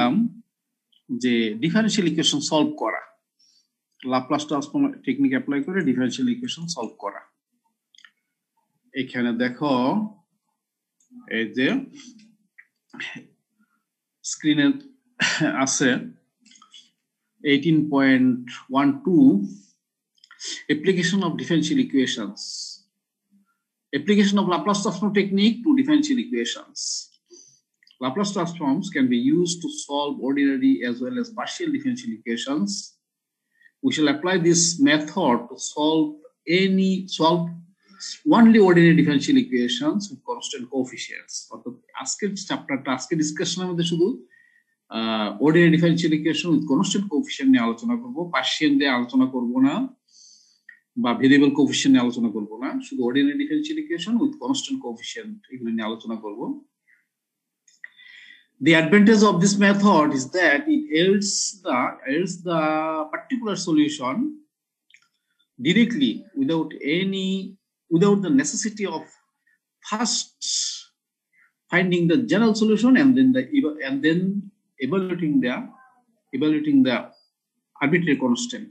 বলছিলাম যে differential equation solve করা, লাপ্লাস ট্রান্সফর্ম টেকনিক অ্যাপ্লাই করে ডিফারেনশিয়াল ইকুয়েশন সলভ করা। এখানে দেখো এই যে স্ক্রিনে আছে 18.12 application of differential equations, application of Laplace transform technique to differential equations. Laplace transforms can be used to solve ordinary as well as partial differential equations. We shall apply this method to solve only ordinary differential equations with constant coefficients. অর্থাৎ আজকের চ্যাপ্টারটা আজকের ডিসকাশনের মধ্যে শুধু ordinary differential equation with constant coefficient নিয়ে আলোচনা করব, partial দিয়ে আলোচনা করব না বা ভেরিয়েবল কোএফিসিয়েন্ট নিয়ে আলোচনা করব না, শুধু ordinary differential equation with constant coefficient এগুলো নিয়ে আলোচনা করব। The advantage of this method is that it yields the particular solution directly without the necessity of first finding the general solution and then evaluating the arbitrary constant.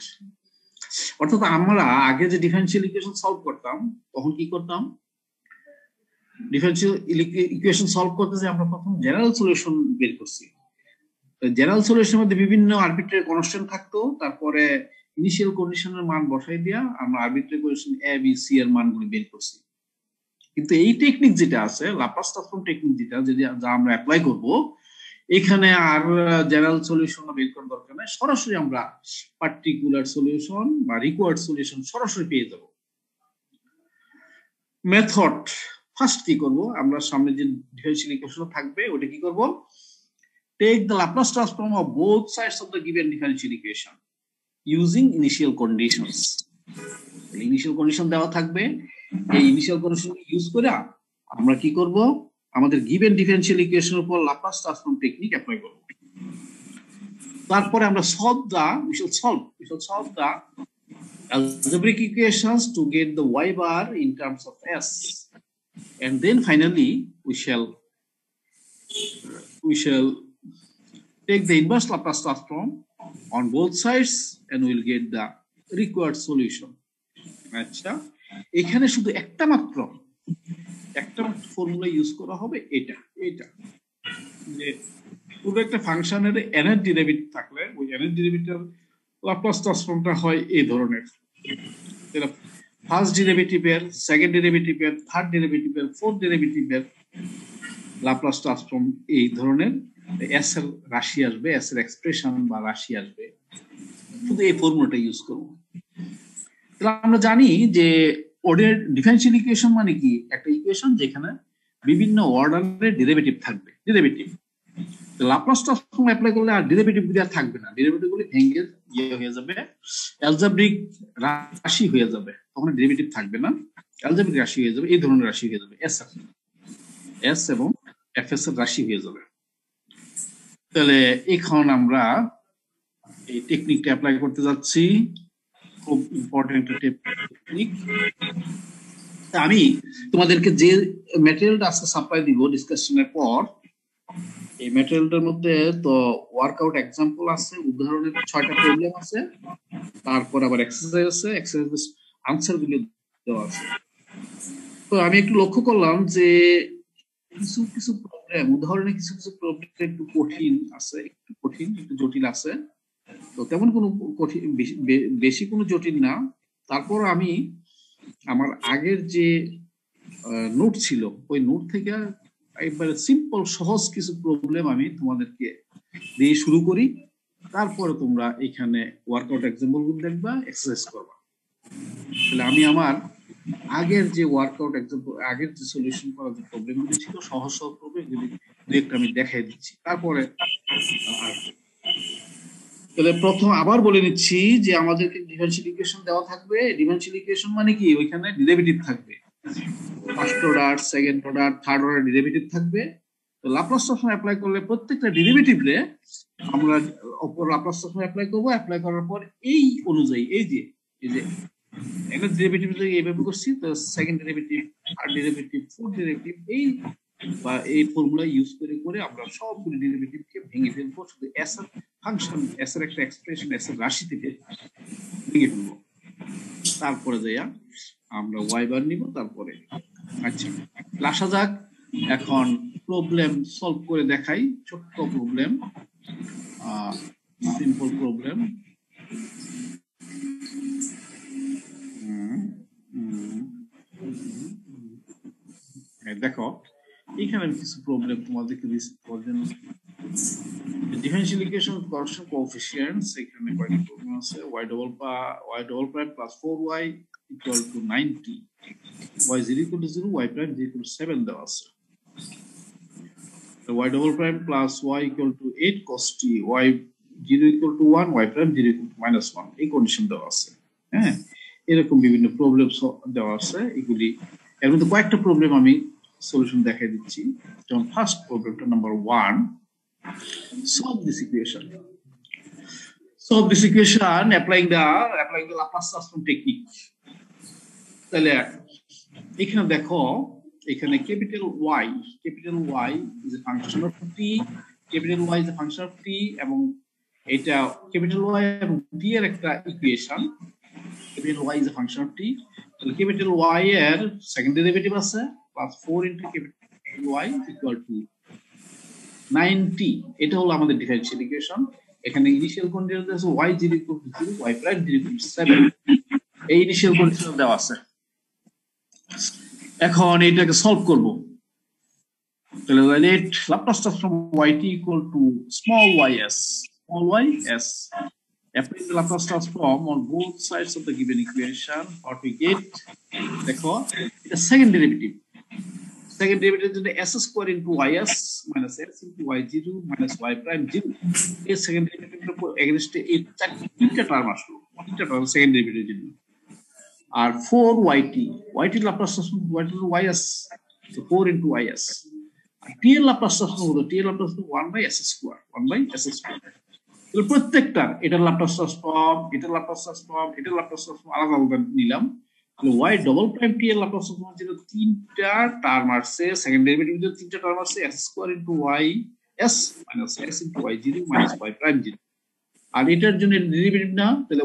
অর্থাৎ আমরা আগে যে differential equation solve করতাম তখন কি করতাম, differential equation solve করতে যে আমরা প্রথম জেনারেল সলিউশন বের করছি। জেনারেল সলিউশনের মধ্যে বিভিন্ন আরবিট্রারি কনস্ট্যান্ট থাকতো, তারপরে ইনিশিয়াল কন্ডিশনের মান বসাই দিয়া আমরা arbitrary condition A B C এর মানগুলো বের করছি। কিন্তু এই টেকনিক যেটা আছে লাপ্লাস ট্রান্সফর্ম টেকনিক যা আমরা অ্যাপ্লাই করব, এখানে আর জেনারেল সলিউশন বের করার দরকার নাই, সরাসরি আমরা পার্টিকুলার সলিউশন বা রিকোয়ার্ড সলিউশন সরাসরি পেয়ে যাব। মেথড ফার্স্ট কি করব, আমরা সামনে যে ডিফারেনশিয়াল ইকুয়েশন থাকবে ওটা কি করব, take the Laplace transform of both sides of the given differential equation using initial conditions. Initial condition দেওয়া থাকবে, এই ইনিশিয়াল কন্ডিশন ইউজ করে আমরা কি করব, আমাদের গিভেন ডিফারেনশিয়াল ইকুয়েশনের উপর লাপ্লাস ট্রান্সফর্ম টেকনিক অ্যাপ্লাই করব। তারপরে আমরা we shall solve the algebraic equations to get the y bar in terms of s, and then finally we shall take the inverse Laplace transform on both sides and we'll get the required solution. আচ্ছা, এখানে শুধু একটা মাত্র formula use করা হবে, এটা যে পুরো একটা ফাংশনের nth ডেরিভেটিভ থাকলে ওই nth ডেরিভেটিভের লাপ্লাস ট্রান্সফর্মটা হয় এই ধরনের, এটা ফার্স্ট ডেরিভেটিভের, সেকেন্ড ডেরিভেটিভের, থার্ড ডেরিভেটিভের, ফোর্থ ডেরিভেটিভের লাপ্লাস ট্রান্সফর্ম এই ধরনের এস এর রাশি আসবে, এস এর এক্সপ্রেশন বা রাশি আসবে, শুধু এই ফর্মুলাটা ইউজ করব। তাহলে আমরা জানি যে ডিফারেনশিয়াল ইকুয়েশন মানে কি, একটা ইকুয়েশন যেখানে বিভিন্ন অর্ডারের ডেরিভেটিভ থাকবে, ডেরিভেটিভ। লাপ্লাস ট্রান্সফর্ম অ্যাপ্লাই করলে আর ডেরিভেটিভ গুলো আর থাকবে না, ডেরিভেটিভ গুলো ভেঙে হয়ে যাবে, অ্যালজেব্রিক রাশি হয়ে যাবে, তখন ডেরিভেটিভ থাকবে না, অ্যালজেব্রিক রাশি হয়ে যাবে, এই ধরনের রাশি হয়ে যাবে, এস এবং এফ এস এর রাশি হয়ে যাবে। তাহলে এখন আমরা এই টেকনিকটা অ্যাপ্লাই করতে যাচ্ছি, খুব ইম্পর্টেন্ট টেকনিক। আমি তোমাদেরকে যে ম্যাটেরিয়ালটা আজকে সাপ্লাই দিব ডিসকাশনের পর, এই ম্যাটেরিয়ালটার মধ্যে তো ওয়ার্কআউট এক্সাম্পল আছে, উদাহরণের 6টা প্রবলেম আছে, তারপর আবার এক্সারসাইজ আছে, এক্সারসাইজ আনসার গুলো দেওয়া আছে। তো আমি একটু লক্ষ্য করলাম যে কিছু প্রবলেম, উদাহরণে কিছু প্রবলেম একটু কঠিন আছে, একটু জটিল আছে, তো তেমন কোনো কঠিন বেশি কোনো জটিল না। তারপর আমি আমার আগের যে নোট ছিল ওই নোট থেকে একবারে সিম্পল সহজ কিছু প্রবলেম আমি তোমাদেরকে দিয়ে শুরু করি, তারপরে তোমরা এখানে ওয়ার্কআউট এক্সাম্পল গুলো দেখবা, এক্সারসাইজ করবা। তাহলে আমি আমার আগের যে ওয়ার্কআউট এক্সাম্পল, আগের যে সলিউশন করার যে প্রবলেম গুলো ছিল, সহজ প্রবলেম গুলি একটা আমি দেখাই দিচ্ছি, তারপরে তাহলে প্রথম আবার বলে নিচ্ছি যে আমাদেরকে ডিফারেনশিয়াল ইকুয়েশন দেওয়া থাকবে। ডিফারেনশিয়াল ইকুয়েশন মানে কি, ওইখানে ডেরিভেটিভ থাকবে, first order, second order, third order derivative থাকবে। তো লাপ্লাস ট্রান্সফর্ম অ্যাপ্লাই করলে প্রত্যেকটা ডেরিভেটিভ রে আমরা লাপ্লাস ট্রান্সফর্ম অ্যাপ্লাই করব। অ্যাপ্লাই করার পর এই অনুযায়ী এই যে একটা ডেরিভেটিভ এইভাবে করছি, তো second derivative, third derivative, fourth derivative, এই বা এই ফর্মুলা ইউজ করে করে আমরা সবগুলো ডেরিভেটিভকে ভেঙে ফেলবো, শুধু এস এর ফাংশন, এস এর একটা এক্সপ্রেশন, এস এর রাশি থেকে ভেঙে ফেলবো। তারপরে যাইয়া আমরা ওয়াই বার নিব। তারপরে আচ্ছা আসা যাক এখন প্রবলেম সলভ করে দেখাই। ছোট্ট প্রবলেম, সিম্পল প্রবলেম। দেখো এখানে আমি কিছু প্রবলেম তোমাদেরকে দিচ্ছি ডিফারেনশিয়াল ইকুয়েশন করেকশন কোএফিসিয়েন্টস। এখানে কয়টা প্রবলেম আছে? y double prime plus 4y equal to 90, y 0 equal to 0, y prime 0 equal to 7 দেওয়া আছে। y double prime plus y equal to 8 cos t, y 0 equal to 1, y prime 0 equal to -1, এই condition দেওয়া আছে। হ্যাঁ, এরকম বিভিন্ন problem দেওয়া আছে। এগুলি এর মধ্যে কয়েকটা প্রবলেম আমি সলিউশন দেখাই দিচ্ছি। যেমন ফার্স্ট প্রবলেমটা number 1, solve this equation. Solve this equation applying the Laplace transform technique. তাহলে এখানে দেখো, এখানে capital Y is a function of t, capital Y is a function of t, এবং এটা ক্যাপিটাল Y এবং t এর একটা equation. Capital Y is a function of t, তাহলে ক্যাপিটাল Y এর সেকেন্ড ডেরিভেটিভ আছে plus 4 into capital Y equal two 90। এটা হলো আমাদের ডিফারেনশিয়াল ইকুয়েশন। এখানে ইনিশিয়াল কন্ডিশন আছে y 0 equal to 0, y prime 0 equal to 7, এই ইনিশিয়াল কন্ডিশন দেওয়া আছে। এখন এটাকে সলভ করব। তাহলে let Laplace transform yt equal to small ys applying the Laplace transform on both sides of the given equation, what we get, দেখো এটা second derivative. Second derivative is s square into ys minus s into y0 minus y prime 0. এই second derivative against এই তিনটা term আসলো, তিনটা term second ডেরিভেটিভের জন্য। আর 4yt Laplace transform y to ys, so 4 into ys। আর t এর লাপ্লাস ট্রান্সফর্ম হলো 1/s square, 1/s square। তাহলে প্রত্যেকটা এটার লাপ্লাস ট্রান্সফর্ম, এটার লাপ্লাস ট্রান্সফর্ম, এটার লাপ্লাস ট্রান্সফর্ম আলাদা আলাদা নিলাম। y ডবল প্রাইম t এর লাপ্লাস ট্রান্সফর্ম যেটা তিনটা টার্ম আসছে, সেকেন্ড ডেরিভেটিভ যে তিনটা টার্ম আছে, s square into y s minus s into y0 minus y prime 0। আর এটার জন্য ডেরিভেটিভ না, তাহলে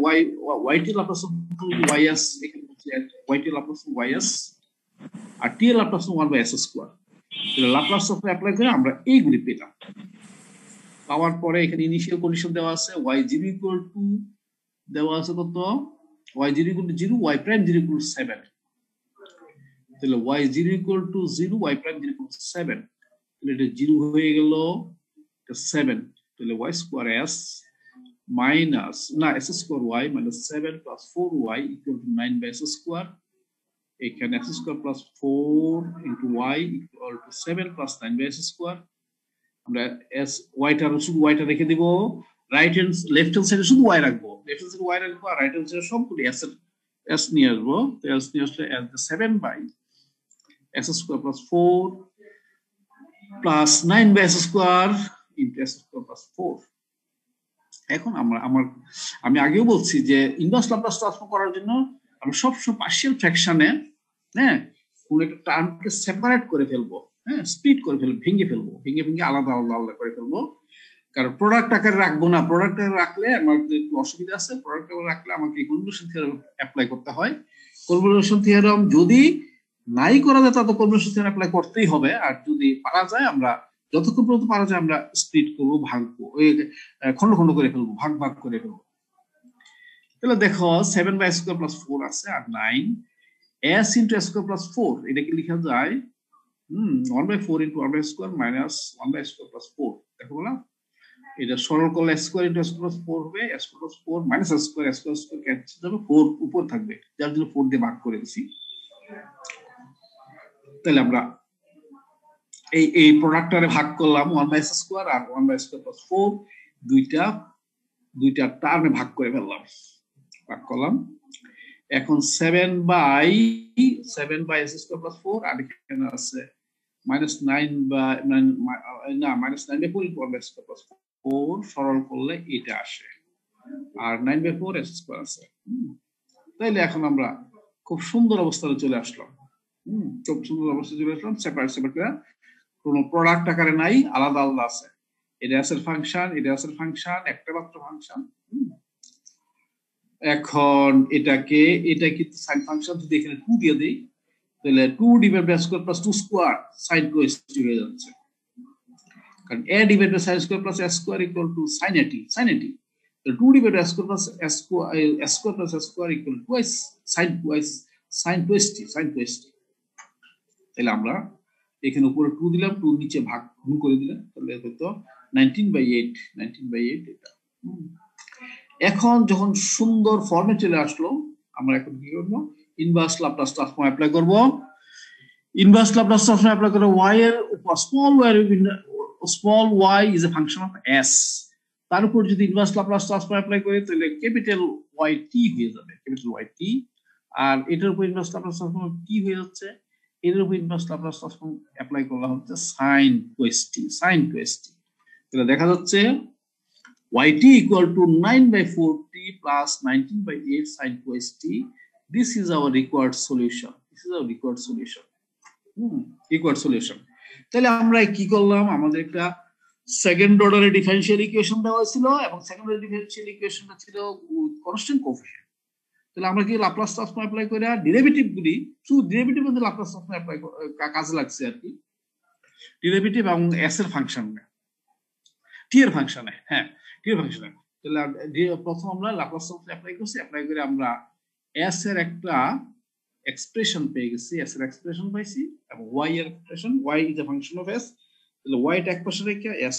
y t এর লাপ্লাস ট্রান্সফর্ম ys, এখানে হচ্ছে y t এর লাপ্লাস ট্রান্সফর্ম ys, আর t এর লাপ্লাস ট্রান্সফর্ম 1/s স্কয়ার। তাহলে লাপ্লাস ট্রান্সফর্ম অ্যাপ্লাই করে আমরা এইগুলি পেলাম। পাওয়ার পরে এখানে ইনিশিয়াল কন্ডিশন দেওয়া আছে, y0 ইকুয়াল টু দেওয়া আছে কত, y0 equal to 0, y prime 0 equal to 7। তাহলে y0 equal to 0, y prime 0 equal to 7, তাহলে এটা 0 হয়ে গেল, এটা 7। তাহলে y square s minus s square y minus 7 plus 4y equal to 9/s square। এখানে s square plus 4 into y equal to 7 plus 9/s square। আমরা s y টা শুধু y টা রেখে দিব, রাইট হ্যান্ড লেফট হ্যান্ড সাইডে শুধু y রাখবো, লেফট হ্যান্ড সাইডে y রাখবো, আর রাইট হ্যান্ড সাইডে সবগুলো s নিয়ে আসবো। তো s নিয়ে আসলে 7/s square plus 4 plus 9/s square into s square plus 4। এখন আমি আগেও বলছি যে ইনভার্স ল্যাপ্লাস ট্রান্সফর্ম করার জন্য আমরা সবসময় পার্শিয়াল ফ্র্যাকশনে কোন একটা টার্মকে সেপারেট করে ফেলবো, স্প্লিট করে ফেলবো, ভেঙে আলাদা করে ফেলবো। কারণ প্রোডাক্ট আকারে রাখবো না, প্রোডাক্ট আকারে রাখলে আমার একটু অসুবিধা আছে। প্রোডাক্ট আকারে রাখলে আমাকে কনভলিউশন থিওরেম অ্যাপ্লাই করতে হয়। কনভলিউশন থিওরেম যদি নাই করা যায় তত কনভলিউশন থিওরেম অ্যাপ্লাই করতেই হবে। আর যদি পারা যায় আমরা যতক্ষণ পর্যন্ত পারা যায় আমরা স্প্লিট করবো, ভাঙবো, খন্ড খন্ড করে ফেলবো, ভাগ করে ফেলবো। তাহলে দেখো 7/s square plus 4 আছে, আর 9 s into s square plus 4, এটাকে লেখা যায় 1/4 into 1/s square minus 1/s square plus 4। দেখো বলা এটা সরল করলে s square into s square plus 4 হবে, s square plus 4 minus s square cancel হবে, 4 উপর থাকবে, যার জন্য 4 দিয়ে ভাগ করে দিছি। তাহলে আমরা এই প্রোডাক্টটারে ভাগ করলাম 1/s square আর 1/s square plus 4, দুইটা টার্মে ভাগ করে ফেললাম, ভাগ করলাম। এখন 7/s square plus 4, আর এখানে আছে -9/4 into 1/s square plus 4, সরল করলে এটা আসে, আর 9/4 s square আছে। তাইলে এখন আমরা খুব সুন্দর অবস্থায় চলে আসলাম, সেপারেট করে কোনো প্রোডাক্ট আকারে নাই, আলাদা আলাদা আছে। এটা আছে ফাংশন, এটা আছে ফাংশন, একটা মাত্র ফাংশন। এখন এটা কিন্তু সাইন ফাংশন, যদি এখানে 2 দিয়ে দেই তাহলে 2 divide by square plus 2 square sin 2st হয়ে যাচ্ছে, কারণ a divide by sin square plus s square equal to sin at, তো 2 divide by square plus s square plus s square equal to sin 2st। তাহলে আমরা এখানে উপরে 2 দিলাম, 2 নিচে ভাগ গুণ করে দিলাম, তাহলে হয়তো 19/8 এটা। এখন যখন সুন্দর ফর্মে চলে আসলো, আমরা এখন কি করব, ইনভার্স ল্যাপ্লাস ট্রান্সফর্ম অ্যাপ্লাই করব। ইনভার্স ল্যাপ্লাস ট্রান্সফর্ম অ্যাপ্লাই করে y এর উপর small y is a function of s, তার উপর যদি ইনভার্স ল্যাপ্লাস ট্রান্সফর্ম অ্যাপ্লাই করি তাহলে ক্যাপিটাল YT হয়ে যাবে, ক্যাপিটাল YT। আর এটার উপর ইনভার্স ল্যাপ্লাস ট্রান্সফর্ম কি হয়ে যাচ্ছে, এর উপর ইনভার্স ল্যাপ্লাস ট্রান্সফর্ম অ্যাপ্লাই করলে হচ্ছে sin 2st। তাহলে দেখা যাচ্ছে YT equal to 9/4t plus 19/8 sin 2st. This is our required solution. Required solution. তাহলে আমরা কি করলাম, আমাদের একটা সেকেন্ড অর্ডারের ডিফারেনশিয়াল ইকুয়েশন দেওয়া ছিল, এবং সেকেন্ড অর্ডার ডিফারেনশিয়াল ইকুয়েশনটা ছিল কনস্ট্যান্ট কোএফিসিয়েন্ট। তাহলে আমরা কি ল্যাপ্লাস ট্রান্সফর্ম অ্যাপ্লাই করে ডেরিভেটিভ গুলি, শুধু ডেরিভেটিভ মধ্যে ল্যাপ্লাস ট্রান্সফর্ম অ্যাপ্লাই কাজে লাগছে আর কি, ডেরিভেটিভ এবং s এর ফাংশনে, t এর ফাংশনে, হ্যাঁ t এর ফাংশনে। তাহলে প্রথম আমরা ল্যাপ্লাস ট্রান্সফর্ম অ্যাপ্লাই করছি, অ্যাপ্লাই করে আমরা s এর একটা এক্সপ্রেশন পেয়ে গেছি, s এর এক্সপ্রেশন পাইছি, এবং y এর expression, y is a function of s। তাহলে y টা এক পাশে রেখে s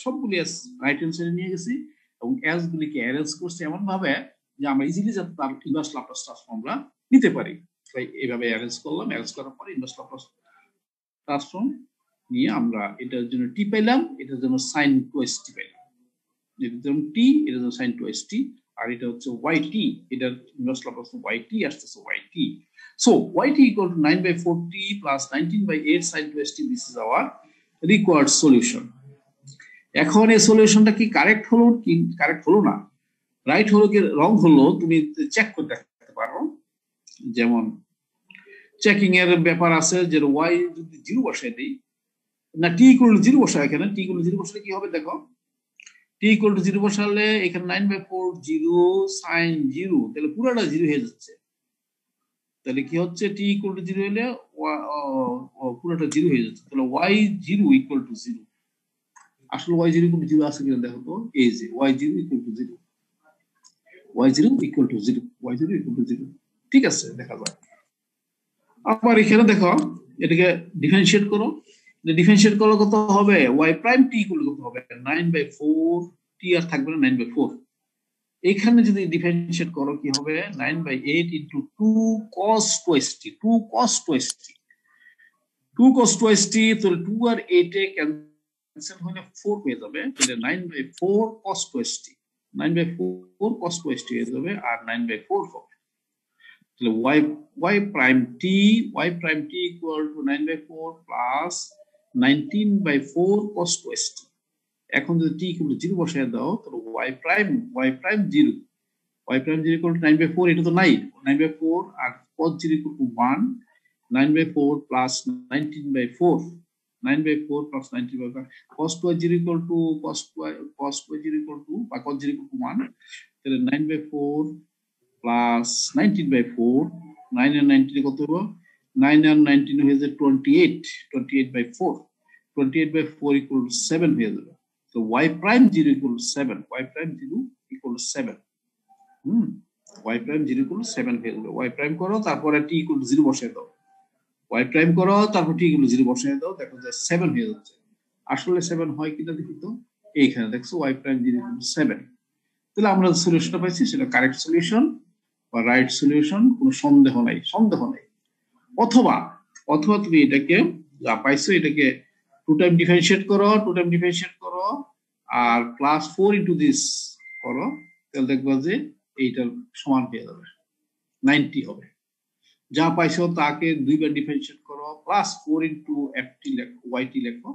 সবগুলি s রাইট হ্যান্ড সাইডে নিয়ে গেছি, এবং s গুলিকে অ্যারেঞ্জ করছি এমন ভাবে যে আমরা ইজিলি যাতে তার ইনভার্স ল্যাপ্লাস ট্রান্সফর্ম আমরা নিতে পারি। তাই এইভাবে অ্যারেঞ্জ করলাম, অ্যারেঞ্জ করার পরে ইনভার্স ল্যাপ্লাস ট্রান্সফর্ম নিয়ে আমরা এটার জন্য t পেলাম, এটার জন্য sin 2st পেলাম, এটার জন্য t, এটার জন্য sin 2st, আর এটা হচ্ছে yt, এটার ইনভার্স ল্যাপ্লাস yt আসছে yt। So yt equal to 9/4t plus 19/8 sin 2st. This is our required solution. এখন এই সলিউশনটা কি কারেক্ট হলো কি কারেক্ট হলো না, রাইট হলো কি রং হলো, তুমি চেক করে দেখতে পারো। যেমন চেকিং এর ব্যাপার আছে, যে y যদি 0 বসায় দেই, না t equal to 0 বসায়, এখানে t equal to 0 বসালে কি হবে দেখো, t equal to 0 বসালে এখানে 9/4 0 sin 0, তাহলে পুরোটা 0 হয়ে যাচ্ছে। তাহলে কি হচ্ছে, t equal to 0 হলে পুরোটা 0 হয়ে যাচ্ছে, তাহলে y0 equal to 0। আসলে y0 equal to 0 আছে কিনা দেখো তো, এই যে y0 equal to 0, y0 equal to 0, y0 equal to 0, ঠিক আছে, দেখা যায়। আবার এখানে দেখো, এটাকে ডিফারেনশিয়েট করো, ডিফারেনশিয়েট করলে কত হবে, y prime t equal to কত হবে, 9/4, t আর থাকবে না 9/4। এখানে যদি ডিফারেনশিয়েট করো কি হবে, 9/8 into 2 cos 2st, 2 cos 2st, 2 cos 2st, তাহলে 2 আর 8 এ ক্যান্সেল হলে 4 হয়ে যাবে, তাহলে 9/4 cos 2st, 9/4 cos 2st হয়ে যাবে, আর 9/4 হবে। তাহলে y prime t equal to 9/4 plus 19/4 cos 2st। এখন যদি t equal to 0 বসায় দাও, তাহলে y prime 0 equal to 9/4, এটা তো নাই, 9/4 আর cos 0 equal to 1, 9/4 plus 19/4, 9/4 plus 19/4, cos 0 equal to cos 0 equal to বা cos 0 equal to 1, তাহলে 9/4 plus 19/4, 9 আর 19 কত হবে, 9 আর 19 হয়ে যাবে 28/4, 28/4 equal to 7 হয়ে যাবে। So y prime 0 equal to 7, y prime 0 equal to 7, y prime 0 equal to 7 হয়ে যাবে। y prime করো, তারপরে t equal to 0 বসায় দাও, y prime করো, তারপর t equal to 0 বসায় দাও, দেখো যে 7 হয়ে যাচ্ছে। আসলে 7 হয় কিনা দেখি তো, এইখানে দেখছো y prime 0 equal to 7। তাহলে আমরা সলিউশনটা পাইছি, সেটা কারেক্ট সলিউশন বা রাইট সলিউশন, কোনো সন্দেহ নাই। অথবা তুমি এটাকে যা পাইছো, এটাকে 2 টাইম ডিফারেনশিয়েট করো, আর প্লাস 4 ইনটু দিস করো, তাহলে দেখবা যে এইটার সমান হয়ে যাবে, 90 হবে। যা পাইছো তাকে 2 বার ডিফারেনশিয়েট করো, প্লাস 4 ইনটু ft লেখো, yt লেখো,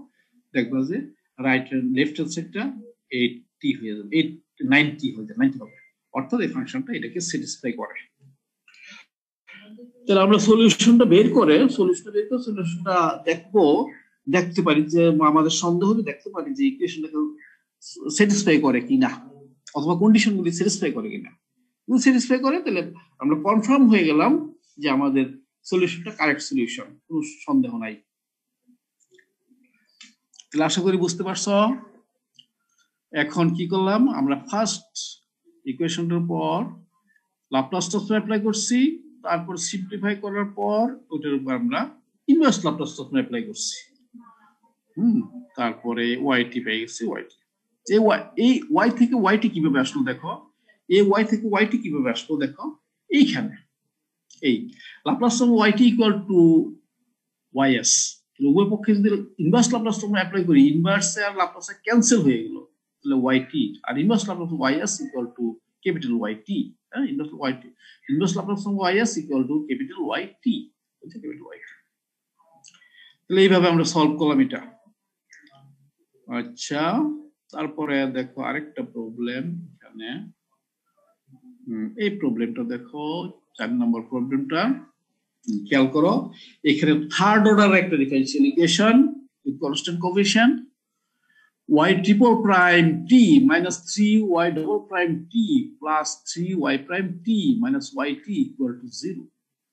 দেখবা যে রাইট লেফট হ্যান্ড সাইডটা 80 হয়ে যাবে, 90 হয়ে যাবে, 90 হবে। অর্থাৎ এই ফাংশনটা এটাকে স্যাটিসফাই করে। তাহলে আমরা সলিউশনটা বের করে সলিউশনটা দেখবো দেখতে পারি যে আমাদের সন্দেহ হলে দেখতে পারি যে ইকুয়েশনটাকে স্যাটিসফাই করে কিনা, অথবা কন্ডিশনগুলি স্যাটিসফাই করে কিনা। যদি স্যাটিসফাই করে তাহলে আমরা কনফার্ম হয়ে গেলাম যে আমাদের সলিউশনটা কারেক্ট সলিউশন, কোনো সন্দেহ নাই। তাহলে আশা করি বুঝতে পারছো। এখন কি করলাম, আমরা ফার্স্ট ইকুয়েশনটার পর লাপ্লাস ট্রান্সফর্ম অ্যাপ্লাই করছি, তারপর সিম্পলিফাই করার পর ওটার উপর আমরা ইনভার্স লাপ্লাস ট্রান্সফর্ম অ্যাপ্লাই করছি। তারপরে ওয়াইটি পেয়ে গেছি। ওয়াইটি এই ওয়াই থেকে ওয়াইটি কিভাবে আসলো দেখো, এই ওয়াই থেকে ওয়াইটি কিভাবে আসলো দেখো, এইখানে এই Laplace transform YT equal to YS. উভয় পক্ষে যদি ইনভার্স লাপ্লাস ট্রান্সফর্ম অ্যাপ্লাই করি, ইনভার্সে আর লাপ্লাসে ক্যান্সেল হয়ে গেল, তাহলে ওয়াইটি আর inverse Laplace YS equal to capital YT. হ্যাঁ, inverse YT, inverse Laplace YS equal to capital YT, capital YT. তাহলে এইভাবে আমরা সলভ করলাম এটা। আচ্ছা, তারপরে দেখো আরেকটা প্রবলেম এখানে, এই প্রবলেমটা দেখো 4 নম্বর প্রবলেমটা খেয়াল করো। এখানে থার্ড অর্ডার একটা differential equation with constant coefficient y triple prime t minus 3y double prime t plus 3y prime t minus yt equal to 0.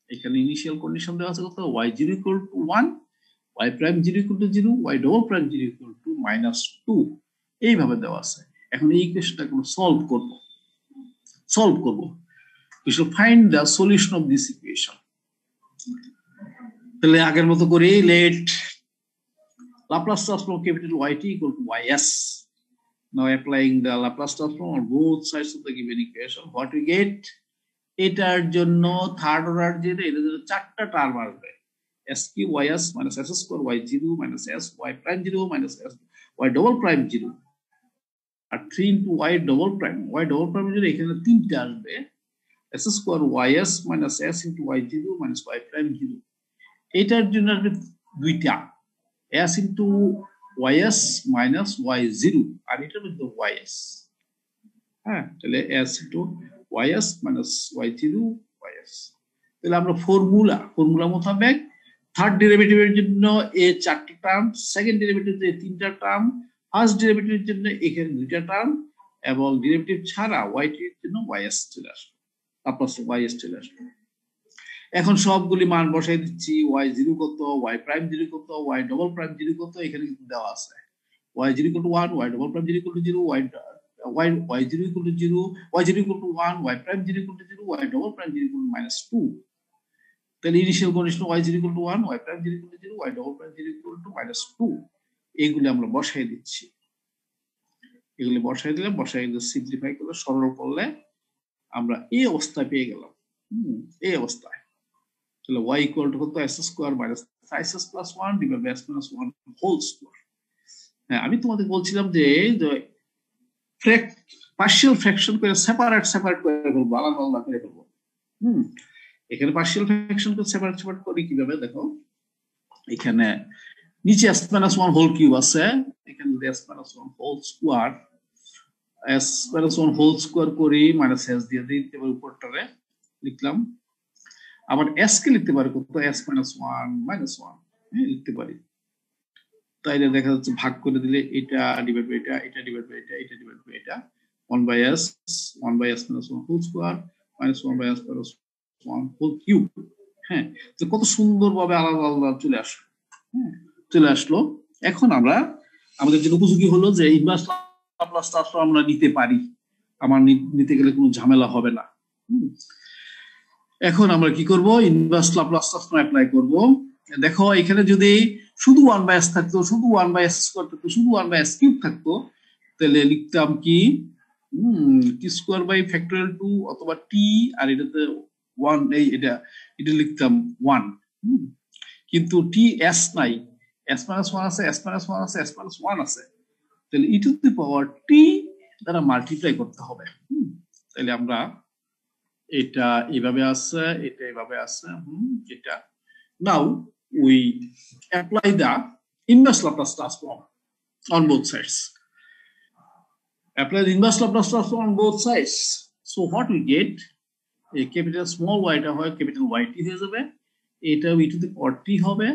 এখানে ইনিশিয়াল কন্ডিশন দেওয়া আছে কত, y0 equal to 1, y prime 0 equal to 0, y double prime 0 equal to -2, এইভাবে দেওয়া আছে। এখন এই ইকুয়েশনটাকে আমরা সলভ করব। we should find the solution of this equation. তাহলে আগের মতো করে let Laplace transform capital YT equal to YS. Now applying the Laplace transform on both sides of the given equation, what we get? এটার জন্য third order যেটা, এটার জন্য 4টা টার্ম আসবে, s cube ys minus s square y0 minus s y prime 0 minus s y double prime 0 আর 3 into y double prime 0, এখানে 3টা আসবে, s square ys minus s into y0 minus y prime 0। এটার জন্য আসবে 2টা, s into ys minus y0 আর এটার মধ্যে ys। হ্যাঁ, তাহলে s into ys minus y0 ys। তাহলে আমরা ফর্মুলা মোতাবেক থার্ড ডেরিভেটিভের জন্য এ 4টা টার্ম, সেকেন্ড ডেরিভেটিভের জন্য 3টা টার্ম, ফার্স্ট ডেরিভেটিভের জন্য এখানে 2টা টার্ম, এবং ডেরিভেটিভ ছাড়া yt এর জন্য ys চলে আসবে, তারপর ys চলে আসবে। এখন সবগুলি মান বসাই দিচ্ছি, y0 কত, y prime 0 কত, y double prime 0 কত, এখানে কিন্তু দেওয়া আছে y0 equal to 1, y double prime 0 equal to 0, y0 equal to 0, y0 equal to 1, y prime 0 equal to 0, y double prime 0 equal to -2। তাহলে initial condition y0 equal to 1, y prime 0 equal to 0, y double prime 0 equal to -2, এগুলি আমরা বসাই দিচ্ছি। এগুলি বসাই দিলে simplify করলে, সরল করলে আমরা এই অবস্থায় পেয়ে গেলাম। এই অবস্থায় তাহলে y equal to কত, s square minus 5s plus 1 divided by s minus 1 whole square। হ্যাঁ, আমি তোমাদের বলছিলাম যে পার্শিয়াল ফ্র্যাকশন করে সেপারেট করে ফেলবো, আলাদা করে ফেলবো। এখানে পার্শিয়াল ফ্র্যাকশন করে সেপারেট করি কিভাবে দেখো, এখানে নিচে s minus 1 হোল কিউব আছে, এখানে যদি s minus 1 হোল স্কয়ার করি মাইনাস s দিয়ে দিতে পারি, উপরটারে লিখলাম। আবার s কে লিখতে পারি কত, s minus 1 minus 1 লিখতে পারি। তাইলে দেখা যাচ্ছে ভাগ করে দিলে এটা ডিভাইড বাই এটা ডিভাইড বাই এটা ডিভাইড বাই এটা 1 by s minus 1 whole square minus 1 by s plus 1 whole cube। হ্যাঁ, তো কত সুন্দরভাবে আলাদা চলে আসলো। এখন আমরা আমাদের জন্য উপযোগী হলো যে ইনভার্স লাপ্লাস ট্রান্সফর্ম আমরা নিতে পারি, আমার নিতে গেলে কোনো ঝামেলা হবে না। এখন আমরা কি করব, ইনভার্স লাপ্লাস ট্রান্সফর্ম অ্যাপ্লাই করব। দেখো এখানে যদি শুধু 1 by s থাকতো, শুধু 1 by s স্কয়ার থাকতো, শুধু 1 by s কিউব থাকতো, তাহলে লিখতাম কি t স্কয়ার বাই ফ্যাক্টরিয়াল 2 অথবা t, আর এটাতে 1, এটা লিখতাম 1। কিন্তু t s নাই, s minus 1 আছে, s minus 1 আছে, s minus 1 আছে, তাহলে e two the power t দ্বারা মাল্টিপ্লাই করতে হবে। তাহলে আমরা এটা এইভাবে আছে, এটা এইভাবে আছে, এটা। Now we apply the inverse Laplace transform on both sides. Apply the inverse Laplace transform on both sides. So what we get, a capital small y টা হয় capital yt হয়ে যাবে, এটা e to the power t হবে,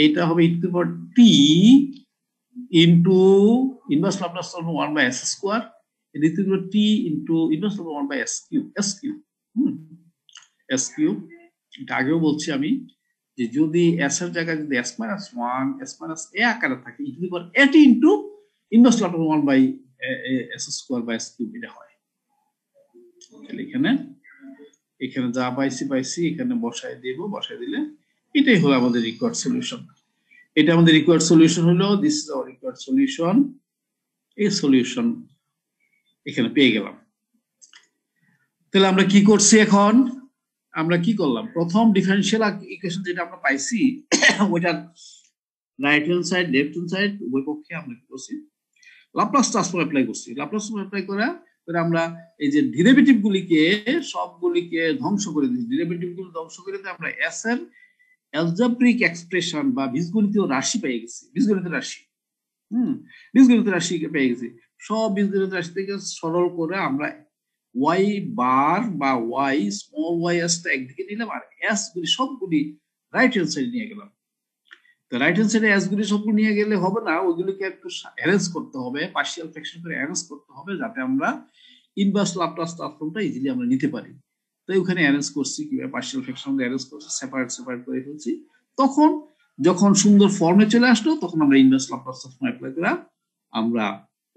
এইটা হবে e to the power t into inverse Laplace transform 1 by s square, and e to the power t into inverse Laplace 1 by s cube, s cube। এটা আগেও বলছি আমি যে যদি s এর জায়গায় যদি s minus 1 s minus a আকারে থাকে e to the power at into inverse Laplace 1 by s square by s cube এটা হয়। তাহলে এখানে যা পাইছি এখানে বসায় দেব, বসায় দিলে এটাই হলো আমাদের রিকোয়ার্ড সলিউশন। এটা আমাদের রিকোয়ার্ড সলিউশন হলো, this is our required solution. এই সলিউশন এখানে পেয়ে গেলাম। তাহলে আমরা কি করছি এখন? আমরা কি করলাম? প্রথম ডিফারেনশিয়াল ইকুয়েশন যেটা আমরা পাইছি ওইটা right hand side left hand side উভয় পক্ষে আমরা কি করছি? লাপ্লাস ট্রান্সফর্ম অ্যাপ্লাই করছি। লাপ্লাস ট্রান্সফর্ম অ্যাপ্লাই করে আমরা এই যে ডেরিভেটিভ গুলিকে সবগুলিকে ধ্বংস করে দিই। ডেরিভেটিভ গুলো ধ্বংস করে দিয়ে আমরা s এর অ্যালজেব্রিক এক্সপ্রেশন বা বীজগণিতীয় রাশি পেয়ে গেছি। বীজগণিত রাশি বীজগণিত রাশি পেয়ে গেছি। সব বীজগণিত রাশি থেকে সরল করে আমরা y বার বা y স্মল y s টা একদিকে নিলাম আর s গুলি সবগুলি রাইট হ্যান্ড সাইডে নিয়ে গেলাম। তো রাইট হ্যান্ড সাইডে s গুলি সবগুলো নিয়ে গেলে হবে না, ওইগুলোকে একটু অ্যারেঞ্জ করতে হবে, পার্শিয়াল ফ্র্যাকশন করে অ্যারেঞ্জ করতে হবে যাতে আমরা ইনভার্স লাপ্লাস ট্রান্সফর্মটা ইজিলি আমরা নিতে পারি। তাই ওখানে অ্যারেঞ্জ করছি, কিভাবে পার্শিয়াল ফ্র্যাকশন অ্যারেঞ্জ করছি, সেপারেট করে ফেলছি। তখন যখন সুন্দর ফর্মে চলে আসলো তখন আমরা ইনভার্স লাপ্লাস ট্রান্সফর্ম অ্যাপ্লাই করে আমরা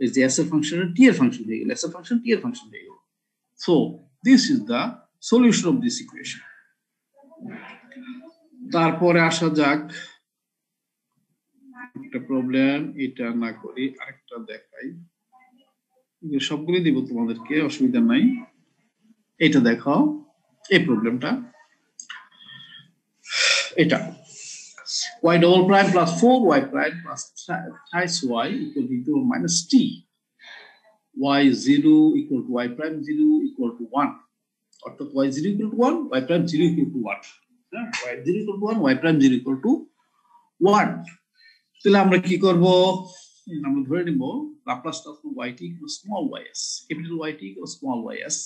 এই যে s এর ফাংশন টি এর ফাংশন হয়ে গেল, s এর ফাংশন টি এর ফাংশন হয়ে গেল। So this is the solution of this equation. তারপরে আসা যাক একটা প্রবলেম, এটা না করি আরেকটা দেখাই, সবগুলো দিব তোমাদেরকে, অসুবিধা নাই। এটা দেখো, এই প্রবলেমটা এটা y double prime plus 4y prime plus thrice y equal to minus t, y 0 equal to y prime 0 equal to 1, অর্থাৎ y 0 equal to 1, y prime 0 equal to 1, y 0 equal to 1, y prime 0 equal to 1। তাহলে আমরা কি করব? আমরা ধরে নিব Laplace transform yt equal small ys, capital yt equal small ys।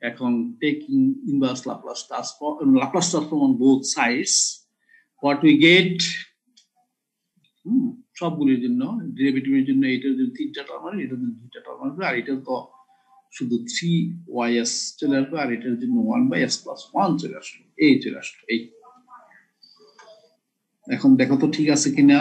এখন taking inverse Laplace transform on both sides, what we get, সবগুলোর জন্য ডেরিভেটিভের জন্য এটার জন্য 3টা টার্ম আসবে, এটার জন্য 2টা টার্ম আসবে, আর এটা তো শুধু 3ys চলে আসবে, আর এটার জন্য 1 by s plus 1 চলে আসলো, এই চলে আসলো। এই এখন দেখো তো ঠিক আছে কিনা।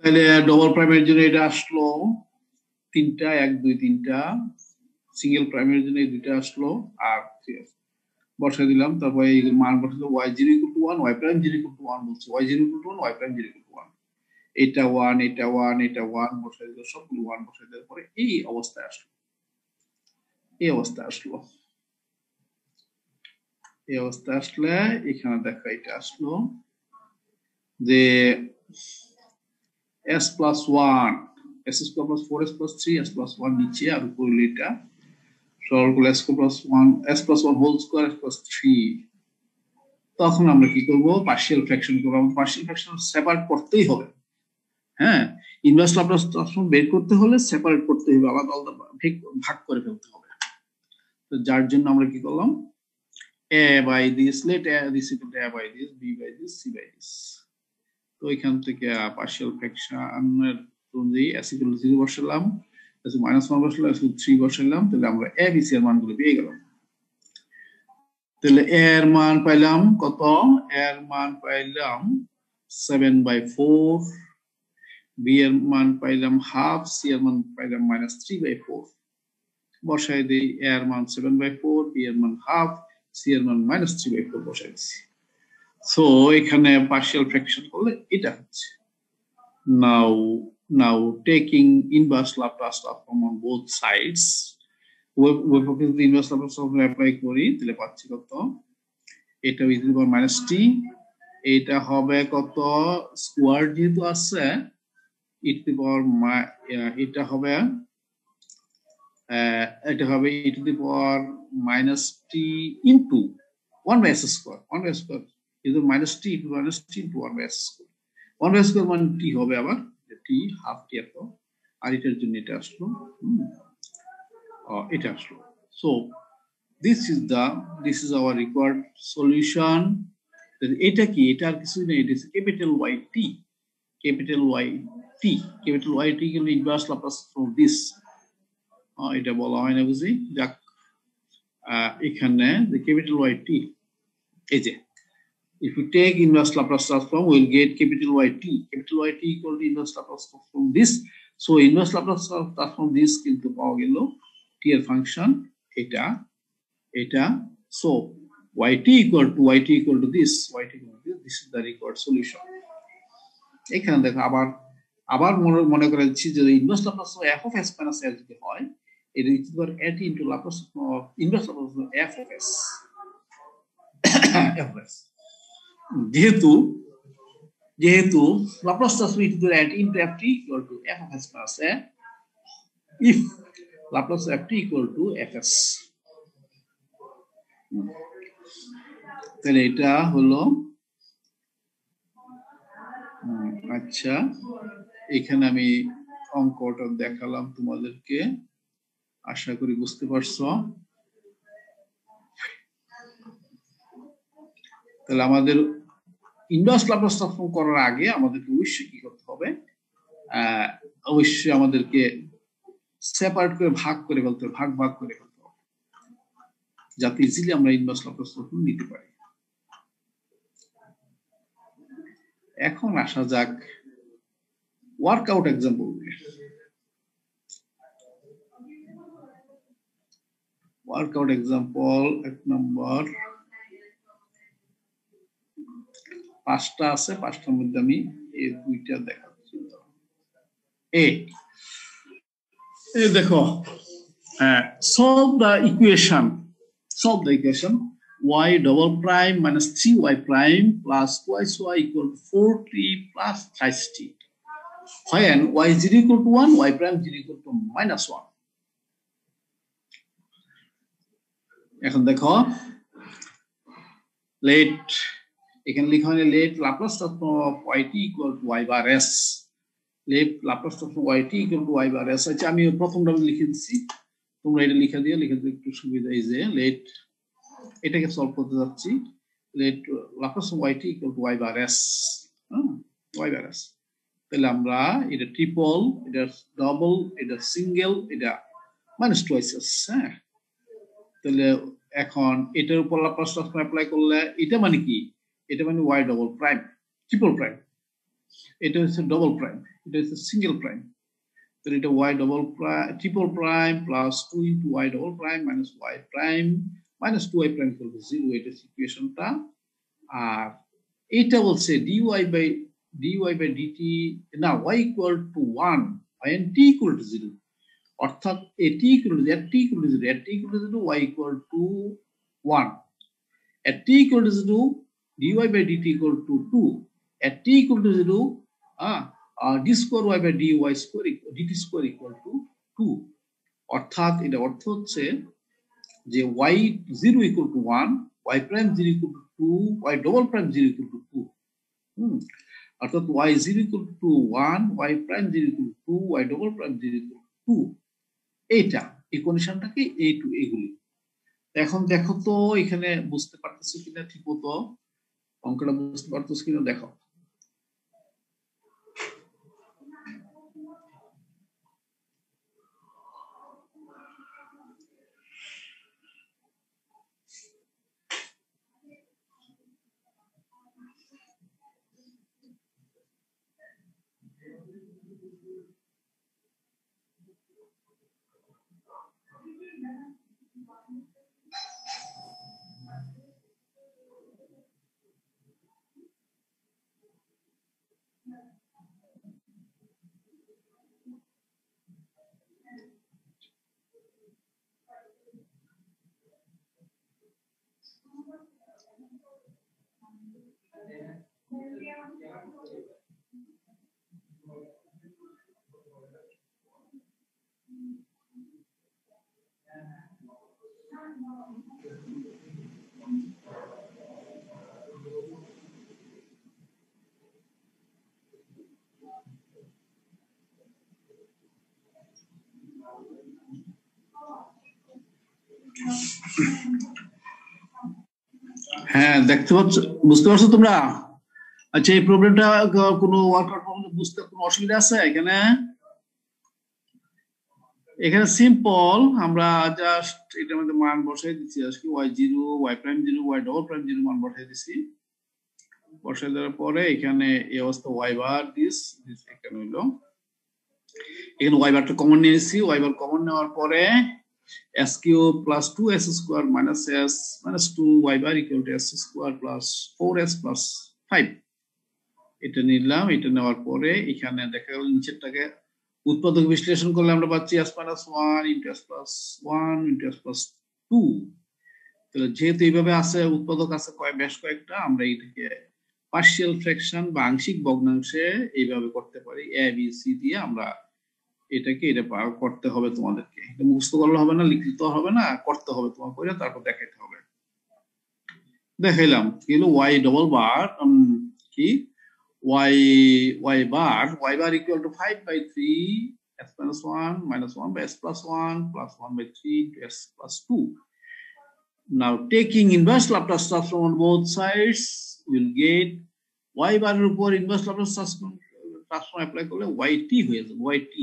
তাহলে ডবল প্রাইমের জন্য এটা আসলো 3টা, 1 2 3টা, সিঙ্গেল প্রাইমের জন্য এই 2টা আসলো, আর বসাই দিলাম। তারপরে এই মান বসালো y 0 equal to 1, y prime 0 equal to 1 বলছে, y 0 equal to 1, y prime 0 equal to 1, এটা 1 এটা 1 এটা 1 বসাই দিল, সবগুলো 1 বসাই দেওয়ার পরে এই অবস্থায় আসলো, এই অবস্থা আসলো, এই অবস্থা আসলে এখানে দেখো এটা আসলো যে s plus 1, s square plus 4s plus 3, s plus 1 নিচে আর উপরে এটা সরল করলে s plus 1, s plus 1 whole square, s plus 3। তখন আমরা কি করব? পার্শিয়াল ফ্র্যাকশন করব। আমাদের পার্শিয়াল ফ্র্যাকশন সেপারেট করতেই হবে। হ্যাঁ, ইনভার্স লাপ্লাস ট্রান্সফর্ম বের করতে হলে সেপারেট করতে হবে, আলাদা আলাদা ভাগ করে ফেলতে হবে। তো যার জন্য আমরা কি করলাম? a by this, let a this equal to a by this, b by this, c by this। তো এখান থেকে পার্শিয়াল ফ্র্যাকশনের অনুযায়ী s equal to 0 বসালাম, s -1 বসালাম, s 3 বসালাম, তাহলে আমরা a b c এর মানগুলো পেয়ে গেলাম। তাহলে a এর মান পাইলাম কত? a এর মান পাইলাম 7/4, b এর মান পাইলাম হাফ, c এর মান পাইলাম -3/4। বসাই দেই, a এর মান 7/4, b এর মান হাফ, c এর মান -3/4 বসাই দিছি। সো এখানে পার্শিয়াল ফ্র্যাকশন করলে এটা হচ্ছে। now taking inverse Laplace transform on both sides, ওই পক্ষে যদি ইনভার্স লাপ্লাস ট্রান্সফর্ম অ্যাপ্লাই করি তাহলে পাচ্ছি কত? এটা ইজ ইকুয়াল -t এটা হবে কত স্কোয়ার যেহেতু আছে ই টু দি পাওয়ার এটা হবে E to the power minus T into 1/s square 1/s square কিন্তু minus T into minus T into 1/s square 1/s square মানে টি হবে আবার টি হাফ টি এত আর এটার জন্য এটা আসলো এটা আসলো so this is our required solution এটা কি এটা আর কিছু নেই এটা capital Y T capital Y T কিন্তু ইনভার্স ল্যাপ্লাস ফ্রম দিস এটা বলা হয় না বুঝি যাক এখানে the capital Y T এই যে if you take inverse Laplace transform we'll get capital Y T equal to inverse Laplace transform this so inverse Laplace transform this কিন্তু পাওয়া গেল t এর ফাংশন এটা so YT equal to this this is the required solution এখানে দেখো আবার মনে করে দিচ্ছি যে inverse Laplace of f of s minus s যদি হয় এটা is equal at into Laplace of inverse Laplace of f of s f of s যেহেতু Laplace transform is equal at into ft equal to f of s minus a if Laplace of ft equal to fs তাহলে এটা হলো আচ্ছা এখানে আমি অঙ্কটা দেখালাম তোমাদেরকে আশা করি বুঝতে পারছো তাহলে আমাদের ইনভার্স ল্যাপ্লাস ট্রান্সফর্ম করার আগে আমাদেরকে অবশ্যই কি করতে হবে অবশ্যই আমাদেরকে সেপারেট করে ভাগ করে ফেলতে হবে ভাগ করে ফেলতে হবে যাতে ইজিলি আমরা ইনভার্স ল্যাপ্লাস ট্রান্সফর্ম নিতে পারি এখন আসা যাক ওয়ার্কআউট এক্সাম্পল ওয়ার্কআউট এক্সাম্পল এক নম্বর 5টা আছে 5টার মধ্যে আমি এই দুইটা দেখাচ্ছি দেখো solve the equation y double prime minus 3y prime plus twice y equal to 4t plus thrice t when y is equal to 1 y prime is equal to minus 1 এখন দেখো let এখানে লেখা হয় let Laplace transform of yt equal to y bar s let Laplace transform yt equal to y bar s আচ্ছা আমি প্রথমটা লিখে দিচ্ছি তোমরা এটা লিখে দিও একটু সুবিধা এই যে let এটাকে সলভ করতে যাচ্ছি let Laplace transform yt equal to y bar s y bar s তাহলে আমরা এটা ট্রিপল এটা ডাবল এটা সিঙ্গেল এটা মাইনাস টুয়াইস হ্যাঁ তাহলে এখন এটার উপর ল্যাপ্লাস ট্রান্সফর্ম অ্যাপ্লাই করলে এটা মানে কি এটা মানে y double prime triple prime এটা হচ্ছে ডাবল প্রাইম এটা হচ্ছে সিঙ্গেল প্রাইম তাহলে এটা y double prime triple prime plus 2 into y double prime minus y prime minus 2y prime equal to 0 এটা ইকুয়েশনটা আর এটা বলছে dy by dt না y equal to 1 and t equal to 0 অর্থাৎ t equal to 0 y equal to 1 at t equal to 0 dy by dt equal to 2 at t equal to 0 d square y by dy square dt square equal to 2 অর্থাৎ এটা অর্থ হচ্ছে যে y 0 equal to 1 y prime 0 equal to 2 y double prime 0 equal to 2 অর্থাৎ y 0 equal to 1 y prime 0 equal to 2 y double prime 0 equal to 2 এইটা এই কন্ডিশনটাকে এই two এগুলি এখন দেখো তো এখানে বুঝতে পারতেছো কিনা ঠিক মতো অঙ্কটা বুঝতে পারতেছো কিনা দেখো হ্যাঁ, দেখতে পাচ্ছ, বুঝতে পারছো তোমরা? আচ্ছা, এই প্রবলেমটা কোনো ওয়ার্কআউট প্রবলেম বুঝতে কোনো অসুবিধা আছে এখানে? এখানে সিম্পল, আমরা জাস্ট এটার মধ্যে মান বসাই দিচ্ছি, আজকে y0 y'0 y''0 মান বসাই দিচ্ছি। বসাই দেওয়ার পরে এখানে এই অবস্থা y বার দিস এখানে হইলো, এখানে y বারটা কমন নিয়েছি, y বার কমন নেওয়ার পরে s cube plus 2s square minus s minus 2y bar equal to s square plus 4s plus 5 এটা নিলাম। এটা নেওয়ার পরে এখানে দেখা গেল নিচেরটাকে উৎপাদক বিশ্লেষণ করলে আমরা পাচ্ছি s minus 1 into s plus 1 into s plus 2। তাহলে যেহেতু এইভাবে আছে, উৎপাদক আছে বেশ কয়েকটা, আমরা এইটাকে পার্শিয়াল ফ্র্যাকশন বা আংশিক ভগ্নাংশে এইভাবে করতে পারি। এ বি সি দিয়ে আমরা এটাকে এটা করতে হবে তোমাদেরকে, এটা মুখস্থ করলে হবে না, লিখিত হবে না, করতে হবে তোমার করে, তারপর দেখাইতে হবে। দেখাইলাম কি হলো y ডবল বার কি y bar equal to 5/3 s minus 1 minus 1 by s plus 1 plus 1/3 into s plus 2. Now taking inverse Laplace transform on both sides, we'll get y bar এর উপর inverse Laplace transform apply করলে yt হয়ে যাবে, yt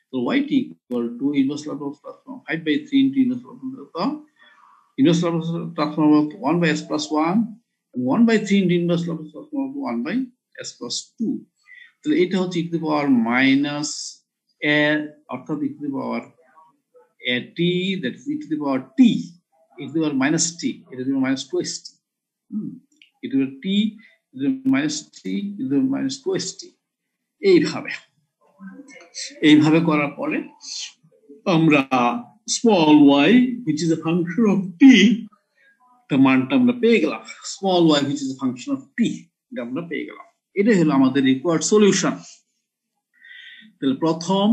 so yt equal to inverse Laplace transform 5/3 into inverse Laplace transform of 1 by s plus 1 and 1/3 into inverse Laplace transform of 1 by s plus 2. তাহলে এটা হচ্ছে e to the power minus a অর্থাৎ e to the power a t, that is e to the power t, e to the power minus t, e to the power minus 2st, e to the power t, e to the power minus t, e to the power minus 2st। এইভাবে করার পরে আমরা small y which is a function of t the মানটা আমরা পেয়ে গেলাম, small y which is a function of t এটা আমরা পেয়ে গেলাম। এটাই হলো আমাদের রিকোয়ার্ড সলিউশন। তাহলে প্রথম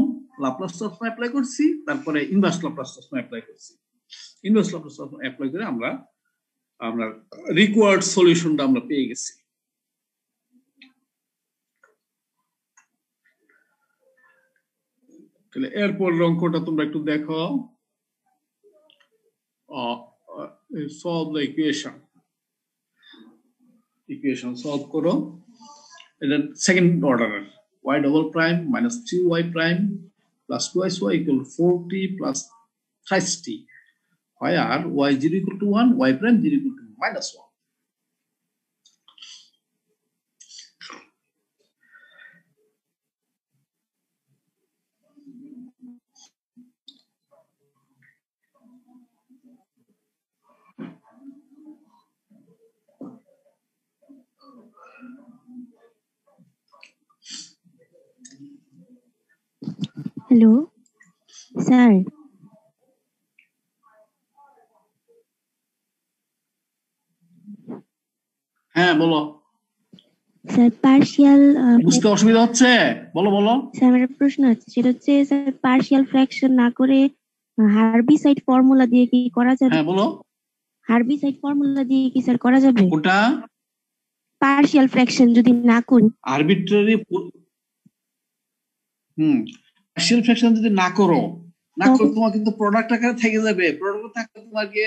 লাপ্লাস ট্রান্সফর্ম অ্যাপ্লাই করছি, তারপরে ইনভার্স লাপ্লাস ট্রান্সফর্ম অ্যাপ্লাই করছি। ইনভার্স লাপ্লাস ট্রান্সফর্ম অ্যাপ্লাই করে আমরা রিকোয়ার্ড সলিউশনটা আমরা পেয়ে গেছি। তাহলে এরপর অঙ্কটা তোমরা একটু দেখো, solve the equation solve করো। এটা সেকেন্ড অর্ডারের y double prime minus 3y prime plus 2y equal to 4t plus 30t, where y0 equal to 1, y prime 0 equal to minus 1. Hello sir, হ্যাঁ বলো স্যার পার্শিয়াল বুঝতে অসুবিধা হচ্ছে? বলো বলো। স্যার আমার একটা প্রশ্ন আছে, সেটা হচ্ছে স্যার পার্শিয়াল ফ্র্যাকশন না করে হার্বিসাইড ফর্মুলা দিয়ে কি করা যাবে? হ্যাঁ বলো। হার্বিসাইড ফর্মুলা দিয়ে কি স্যার করা যাবে? ওটা পার্শিয়াল ফ্র্যাকশন যদি না করি, আরবিট্রারি পার্শিয়াল ফ্র্যাকশন যদি না করো তোমার কিন্তু প্রোডাক্ট আকারে থেকে যাবে। প্রোডাক্ট থাকলে তোমাকে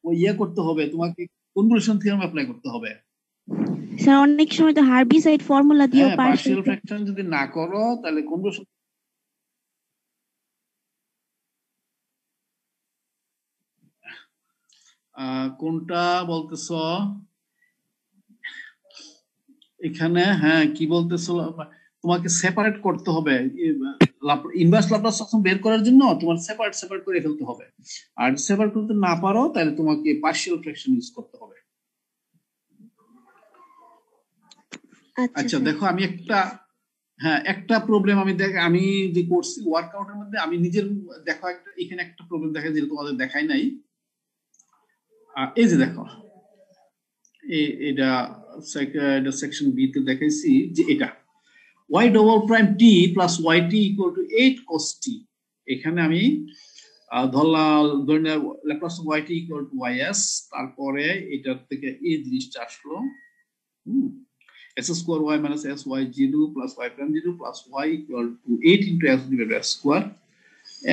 ওই ইয়ে করতে হবে, তোমাকে কনভলিউশন থিওরেম অ্যাপ্লাই করতে হবে। স্যার অনেক সময় তো হার্বিসাইড ফর্মুলা দিয়ে পার্শিয়াল ফ্র্যাকশন যদি না করো তাহলে কনভলিউশন কোনটা বলতেছ এখানে? হ্যাঁ কি বলতেছো, তোমাকে সেপারেট করতে হবে। ইনভার্স ল্যাপ্লাস ট্রান্সফর্ম বের করার জন্য তোমার সেপারেট করে ফেলতে হবে। আর সেপারেট করতে না পারো তাহলে তোমাকে পার্শিয়াল ফ্র্যাকশন ইউজ করতে হবে। আচ্ছা দেখো, আমি একটা প্রবলেম আমি যে করছি ওয়ার্কআউটের মধ্যে, আমি নিজের দেখো এখানে একটা প্রবলেম দেখা যেটা তোমাদের দেখাই নাই। এই যে দেখো, এটা সেকশন বি তে দেখাইছি যে এটা y double prime T plus yt equal to 8 cos t। এখানে আমি ধরলাম Laplace of yt equal to ys, তারপরে এটার থেকে এই জিনিসটা আসলো s square y minus s y 0 plus y prime 0 plus y equal to 8 into s divided by square.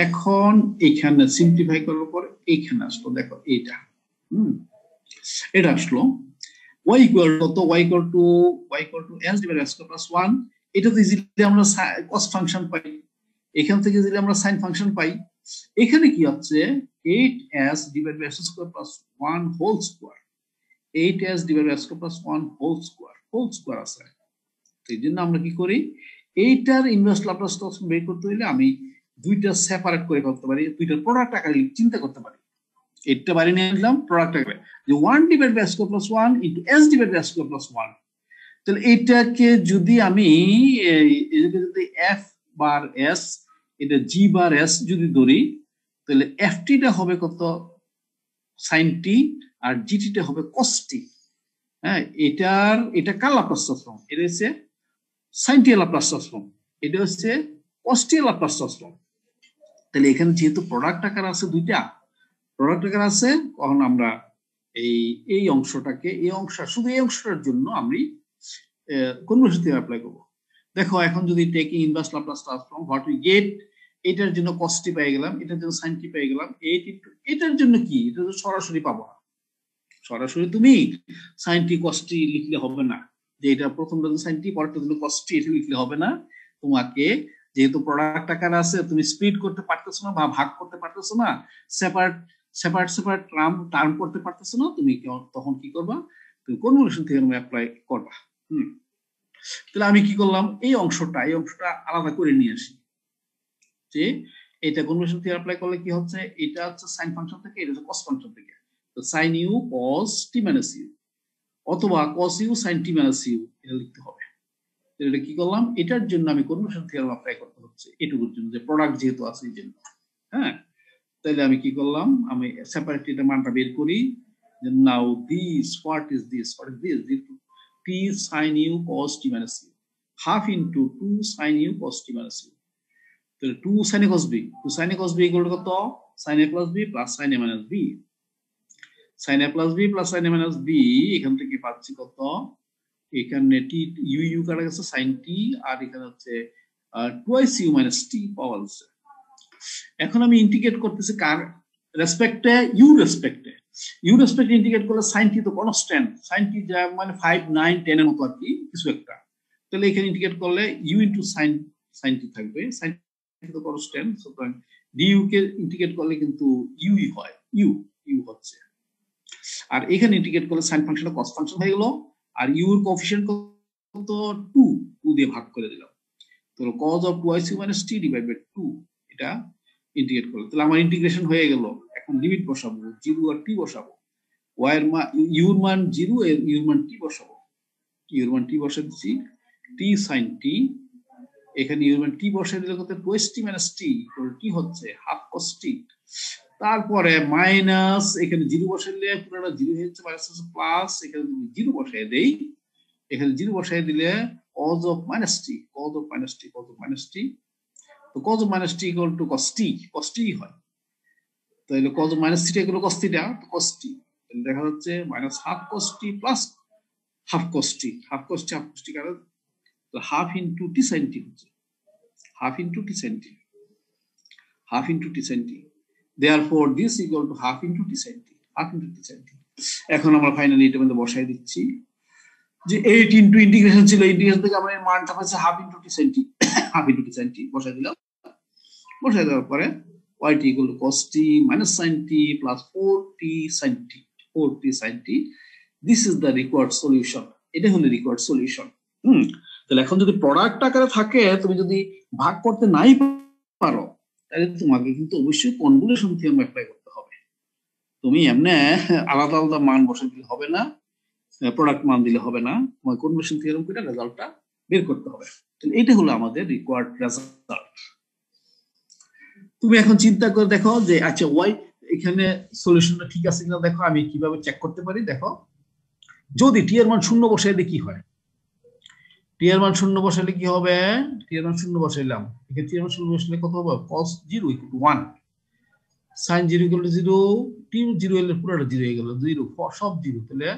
এখন এখানে সিম্পলিফাই করার পর এখানে আসলো, দেখো এটা এটা আসলো y ইকুয়াল কত, y equal to s divided by square plus 1। এটা তো ইজিলি আমরা cos ফাংশন পাই, এখান থেকে যদি আমরা sin ফাংশন পাই, এখানে কি হচ্ছে 8s divided by s square plus 1 whole square, 8s divided by s square plus 1 whole square আছে। তো এই জন্য আমরা কি করি, এইটার ইনভার্স ল্যাপ্লাস ট্রান্সফর্ম বের করতে হলে আমি দুইটা সেপারেট করে করতে পারি, দুইটার প্রোডাক্ট আকারে চিন্তা করতে পারি। এটা বাইরে নিয়ে আসলাম প্রোডাক্ট আকারে, যে 1 divided by s square plus 1 into s divided by s square plus 1। তাহলে এটাকে যদি আমি যদি f বার s, এটা g বার s যদি ধরি, তাহলে ft টা হবে কত sin t আর gt টা হবে cos t। হ্যাঁ, এটা কার ল্যাপ্লাস ট্রান্সফর্ম, এটা হচ্ছে sin t এর ল্যাপ্লাস ট্রান্সফর্ম, এটা হচ্ছে cos t এর ল্যাপ্লাস ট্রান্সফর্ম। তাহলে এখানে যেহেতু প্রোডাক্ট আকার আছে, দুইটা প্রোডাক্ট আকার আছে, তখন আমরা এই অংশটাকে শুধু এই অংশটার জন্য আমি কনভার্সন থিওরাম অ্যাপ্লাই করব। দেখো এখন যদি taking inverse Laplace transform, what we get, এটার জন্য cos t পেয়ে গেলাম, এটার জন্য sin t পেয়ে গেলাম, 8 ইনটু এটার জন্য কি, এটা তো সরাসরি পাবো না, সরাসরি তুমি sin t cos t লিখলে হবে না, যে এটা প্রথমটা sin t পরেরটা জন্য cos t, এটা লিখলে হবে না। তোমাকে যেহেতু প্রোডাক্ট আকার আছে, তুমি স্প্লিট করতে পারতেছো না বা ভাগ করতে পারতেছো না, সেপারেট টার্ম করতে পারতেছো না, তুমি তখন কি করবা, তুমি কনভলিউশন থিওরাম অ্যাপ্লাই করবা। তাহলে আমি কি করলাম, এই অংশটা আলাদা করে নিয়ে আসি, যে এটা কনভলিউশন থিওরাম অ্যাপ্লাই করলে কি হচ্ছে, এটা হচ্ছে সাইন ফাংশন থেকে, এটা হচ্ছে কস ফাংশন থেকে, তো sin u cos t minus u অথবা cos u sin t minus u এটা লিখতে হবে। এটা কি করলাম, এটার জন্য আমি কনভলিউশন থিওরাম অ্যাপ্লাই করতে হচ্ছে এটুকুর জন্য, যে প্রোডাক্ট যেহেতু আছে এই জন্য। হ্যাঁ, তাহলে আমি কি করলাম, আমি সেপারেট এটা মানটা বের করি, যে নাও this what is this t sin u cos t minus u half into 2 sin u cos t minus u। তাহলে 2 sin a cos b, 2 sin a cos b equal to কত, sin a plus b plus sin a minus b, sin a plus b plus sin a minus b। এখান থেকে পাচ্ছি কত, এখানে t u কাটা গেছে sin t, আর এখানে হচ্ছে twice u minus t পাওয়া যাচ্ছে। এখন আমি ইন্টিগ্রেট করতেছি কার রেসপেক্টে, u রেসপেক্টে ইন্টিগ্রেট করলে sin t তো কনস্ট্যান্ট, sin t যা মানে 5 9 10 এর মতো আর কি কিছু একটা। তাহলে এখানে ইন্টিগ্রেট করলে u ইনটু sin t থাকবে, sin t তো কনস্ট্যান্ট, সুতরাং du কে ইন্টিগ্রেট করলে কিন্তু u হয়, u হচ্ছে। আর এখানে ইন্টিগ্রেট করলে sin ফাংশনটা cos ফাংশন হয়ে গেল, আর u এর কোএফিশিয়েন্ট কত 2 দিয়ে ভাগ করে দিলাম, তাহলে cos of 2ic minus t divided by 2, এটা ইন্টিগ্রেট করলে তাহলে আমার ইন্টিগ্রেশন হয়ে গেল। এখন লিমিট বসাবো, 0 আর t বসাবো, y এর মান u এর মান 0 এর u এর মান t বসাবো, u এর মান t বসা দিচ্ছি t sin t, এখানে u এর মান t বসাই দিলে কত 2s t minus t equal t হচ্ছে হাফ cos t, তারপরে মাইনাস এখানে 0 বসাইলে পুরোটা 0 হয়ে যাচ্ছে, মাইনাস প্লাস এখানে যদি 0 বসাই দেই, এখানে 0 বসাই দিলে cos of minus t তো cos of minus t equal to cos t হয়, তাহলে cos of minus t এগুলো cos theta, তো cos t, তাহলে দেখা যাচ্ছে minus half cos t plus half cos t কারণ তো half into t sin t হচ্ছে, half into t sin t, therefore this equal to half into t sin t। এখন আমরা finally এটা মধ্যে বসাই দিচ্ছি, যে 8 ইনটু ইন্টিগ্রেশন ছিল, ইন্টিগ্রেশন থেকে আমরা এর মানটা পাচ্ছি half into t sin t বসাই দিলাম। বসাই দেওয়ার পরে yt equal to cos t minus sin t plus 4t sin t, this is the required solution, এটা হলো রিকোয়ার্ড সলিউশন। তাহলে এখন যদি প্রোডাক্ট আকারে থাকে, তুমি যদি ভাগ করতে নাই পারো, তাহলে তোমাকে কিন্তু অবশ্যই কনভলিউশন থিওরাম অ্যাপ্লাই করতে হবে। তুমি এমনি আলাদা আলাদা মান বসে দিলে হবে না, প্রোডাক্ট মান দিলে হবে না, তোমার কনভলিউশন থিওরাম করে রেজাল্টটা বের করতে হবে। তাহলে এটা হলো আমাদের রিকোয়ার্ড রেজাল্ট। তুমি এখন চিন্তা করে দেখো যে আচ্ছা ওয়াই এখানে সলিউশনটা ঠিক আছে কিনা, দেখো আমি কিভাবে চেক করতে পারি। দেখো যদি টি এর মান শূন্য বসাইলে কি হয়, টি এর মান শূন্য বসাইলে কি হবে, টি এর মান শূন্য বসাইলাম, এখানে টি এর মান শূন্য বসাইলে কত হবে, cos 0 = 1, sin 0 = 0, টি 0 হলে পুরোটা 0 হয়ে গেল, 0 সব 0, তাহলে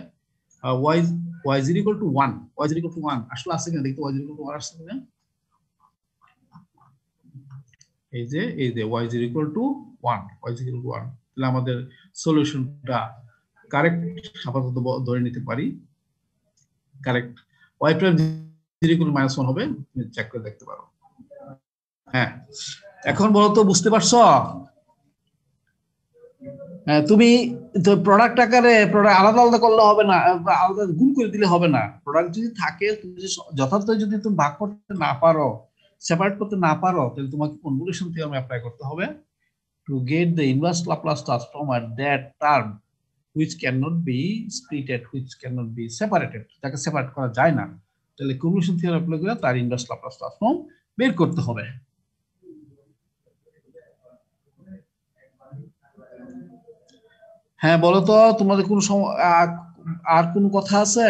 y y 0 = 1, y 0 = 1 আসলে আছে কিনা দেখতে, y 0 = 1 আসছে কিনা, এই যে y 0 = 1, y 0 = 1, তাহলে আমাদের সলিউশনটা কারেক্ট আপাতত ধরে নিতে পারি, কারেক্ট। y প্রাইম 0 = -1 হবে, তুমি চেক করে দেখতে পারো। হ্যাঁ, এখন বলো তো বুঝতে পারছো? হ্যাঁ, তুমি তো প্রোডাক্ট আকারে প্রোডাক্ট আলাদা আলাদা করলে হবে না, আলাদা গুণ করে দিলে হবে না। প্রোডাক্ট যদি থাকে, তুমি যথার্থ যদি তুমি ভাগ করতে না পারো, সেপারেট করতে না পারো, তাহলে তোমাকে কনভলিউশন থিওরাম অ্যাপ্লাই করতে হবে to get the inverse Laplace transform at that term which cannot be splitted, which cannot be separated, যাকে সেপারেট করা যায় না, তাহলে কনভলিউশন থিওরাম অ্যাপ্লাই করে তার ইনভার্স ল্যাপ্লাস ট্রান্সফর্ম বের করতে হবে। হ্যাঁ, বলো তো তোমাদের কোনো আর কোন কথা আছে?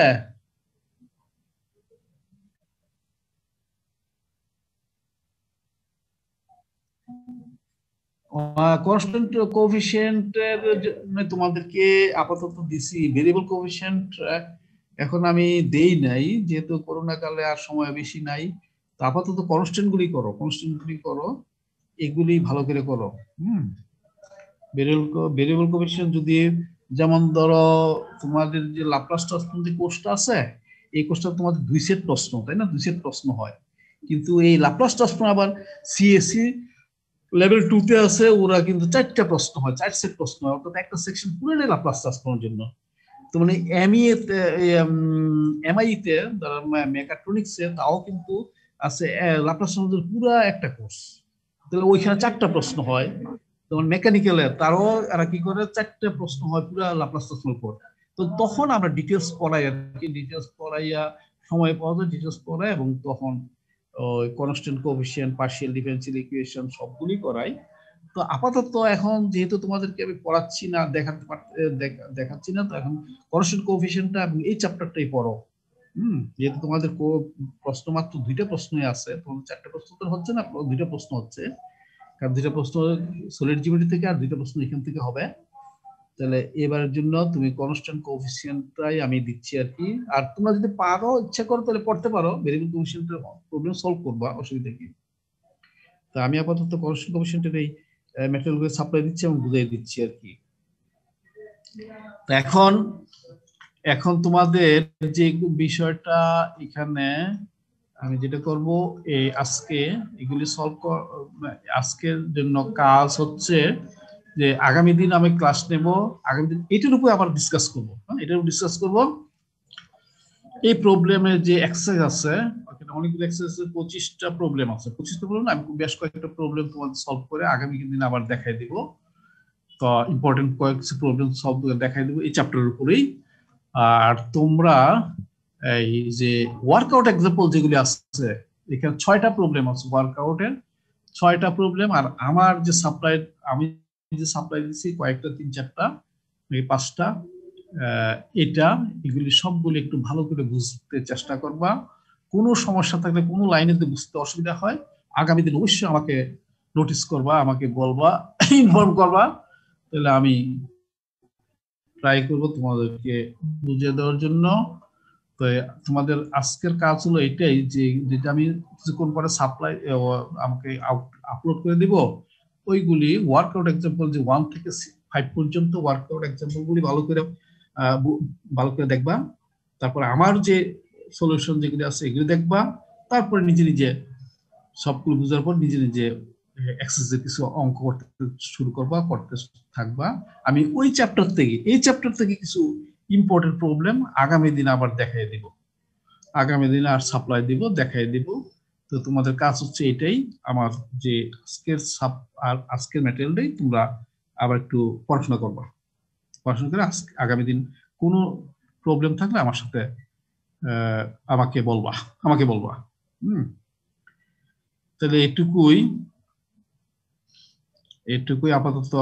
কনস্ট্যান্ট কোএফিসিয়েন্টের তোমাদেরকে আপাতত দিছি, ভেরিয়েবল কোএফিসিয়েন্ট এখন আমি দেই নাই, যেহেতু করোনা কালে আর সময় বেশি নাই, তো আপাতত কনস্ট্যান্ট গুলি করো, এগুলি ভালো করে করো। ভেরিয়েবল কোএফিসিয়েন্ট যদি, যেমন ধরো তোমাদের যে ল্যাপ্লাস ট্রান্সফর্ম যে কোর্সটা আছে, এই কোর্সটা তোমাদের 2 সেট প্রশ্ন, তাই না, 2 সেট প্রশ্ন হয়, কিন্তু এই ল্যাপ্লাস ট্রান্সফর্ম আবার সিএসসি লেভেল 2 তে আছে, ওরা কিন্তু 4টা প্রশ্ন হয়, 4 সেট প্রশ্ন হয়, অর্থাৎ একটা সেকশন পুরোটাই ল্যাপ্লাস ট্রান্সফর্মের জন্য। তো মানে এমইএ তে, এমআই তে, মেকাট্রনিক্স এ তাও কিন্তু আছে ল্যাপ্লাস ট্রান্সফর্মের পুরো একটা কোর্স, তাহলে ওইখানে 4টা প্রশ্ন হয়। যেমন মেকানিক্যালে তারও এরা কি করে, 4টা প্রশ্ন হয় পুরো ল্যাপ্লাস ট্রান্সফর্মের উপর। তো তখন আমরা ডিটেলস পড়াই আর কি, ডিটেলস পড়াইয়া সময় পাওয়া যায়, ডিটেলস পড়াই, এবং তখন constant coefficient, partial differential equation সবগুলি করাই। তো আপাতত এখন যেহেতু তোমাদেরকে আমি পড়াচ্ছি না, দেখাচ্ছি না, তো এখন কনস্ট্যান্ট কোএফিসিয়েন্টটা এবং এই চ্যাপ্টারটাই পড়ো। যেহেতু তোমাদের প্রশ্ন মাত্র 2টা প্রশ্নই আছে, তোমাদের 4টা প্রশ্ন তো হচ্ছে না, 2টা প্রশ্ন হচ্ছে, কারণ 2টা প্রশ্ন সলিড জিওমেট্রি থেকে আর 2টা প্রশ্ন এখান থেকে হবে। তাহলে এবারের জন্য তুমি কনস্ট্যান্ট কোএফিসিয়েন্টটাই আমি দিচ্ছি আর কি। আর তোমরা যদি পারো, ইচ্ছা করো, তাহলে পড়তে পারো, ভেরিয়েবল কোএফিসিয়েন্টের প্রবলেম সলভ করবা, অসুবিধা কি। তো আমি আপাতত কনস্ট্যান্ট কোএফিসিয়েন্টের এই ম্যাটেরিয়ালগুলো সাপ্লাই দিচ্ছি এবং বুঝিয়ে দিচ্ছি আর কি। তো এখন তোমাদের যে বিষয়টা এখানে আমি যেটা করব, এই আজকে এগুলি সলভ, আজকের জন্য কাজ হচ্ছে যে আগামী দিন আমি ক্লাস নেব, আগামী দিন এটার উপর আবার ডিসকাস করবো, এটার উপর ডিসকাস করবো। এই প্রবলেমের যে এক্সারসাইজ আছে, অনেকগুলো এক্সারসাইজ, 25টা প্রবলেম আছে, 25টা প্রবলেম আমি বেশ কয়েকটা প্রবলেম তোমাদের সলভ করে আগামী দিন আবার দেখাই দিব। তো ইম্পর্টেন্ট কয়েকটা প্রবলেম সলভ করে দেখাই দিব এই চ্যাপ্টারের উপরেই। আর তোমরা এই যে ওয়ার্কআউট এক্সাম্পল যেগুলি আছে, এখানে 6টা প্রবলেম আছে ওয়ার্কআউটের, 6টা প্রবলেম। আর আমার যে সাপ্লাই, আমি যে সাপ্লাই দিচ্ছি কয়েকটা, 3-4টা, 5টা, এগুলি সবগুলি একটু ভালো করে বুঝতে চেষ্টা করবা। কোনো সমস্যা থাকলে, কোনো লাইনে যদি বুঝতে অসুবিধা হয়, আগামী দিন অবশ্যই আমাকে নোটিস করবা, আমাকে বলবা, ইনফর্ম করবা, তাহলে আমি ট্রাই করবো তোমাদেরকে বুঝিয়ে দেওয়ার জন্য। তো তোমাদের আজকের কাজ হলো এটাই, যে যেটা আমি কিছুক্ষণ পরে সাপ্লাই আমাকে আপলোড করে দিব, ওইগুলি ওয়ার্কআউট এক্সাম্পল, যে 1 থেকে 5 পর্যন্ত ওয়ার্কআউট এক্সাম্পল গুলি ভালো করে দেখবা। তারপরে আমার যে সলিউশন যেগুলি আছে এগুলি দেখবা, তারপরে নিজে নিজে সবগুলো বুঝার পর নিজে নিজে এক্সারসাইজে কিছু অঙ্ক করতে শুরু করবা, করতে থাকবা। আমি ওই চ্যাপ্টার থেকে, এই চ্যাপ্টার থেকে কিছু ইম্পর্টেন্ট প্রবলেম আগামী দিন আবার দেখাই দিব, আগামী দিন আর সাপ্লাই দিব, দেখাই দিব। তো তোমাদের কাজ হচ্ছে এটাই, আমার যে আজকের ম্যাটেরিয়ালটাই তোমরা আবার একটু পড়াশোনা করবা, পড়াশোনা করে আগামী দিন কোনো প্রবলেম থাকলে আমার সাথে আমাকে বলবা। তাহলে এটুকুই আপাতত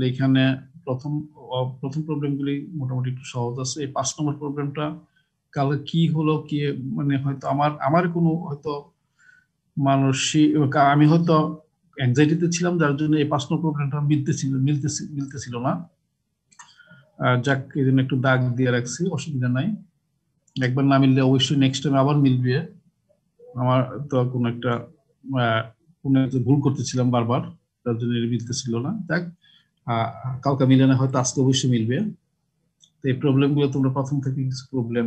এখানে প্রথম প্রথম প্রবলেমগুলি মোটামুটি একটু সহজ আছে। এই 5 নম্বর প্রবলেমটা কালকে কি হলো কি, মানে হয়তো আমার কোনো হয়তো মানসিক, আমি হয়তো অ্যাংজাইটিতে ছিলাম, যার জন্য এই 5 নম্বর প্রবলেমটা মিলতেছিল না। যাক, এই জন্য একটু দাগ দিয়ে রাখছি, অসুবিধা নাই। একবার না মিললে অবশ্যই নেক্সট টাইম আবার মিলবে। আমার তো কোনো একটা ভুল করতেছিলাম বারবার, তার জন্য মিলতেছিল না। যাক, কালকে মিলে না, হয়তো আজকে অবশ্যই মিলবে। তো এই প্রবলেমগুলো তোমরা প্রথম থেকে কিছু প্রবলেম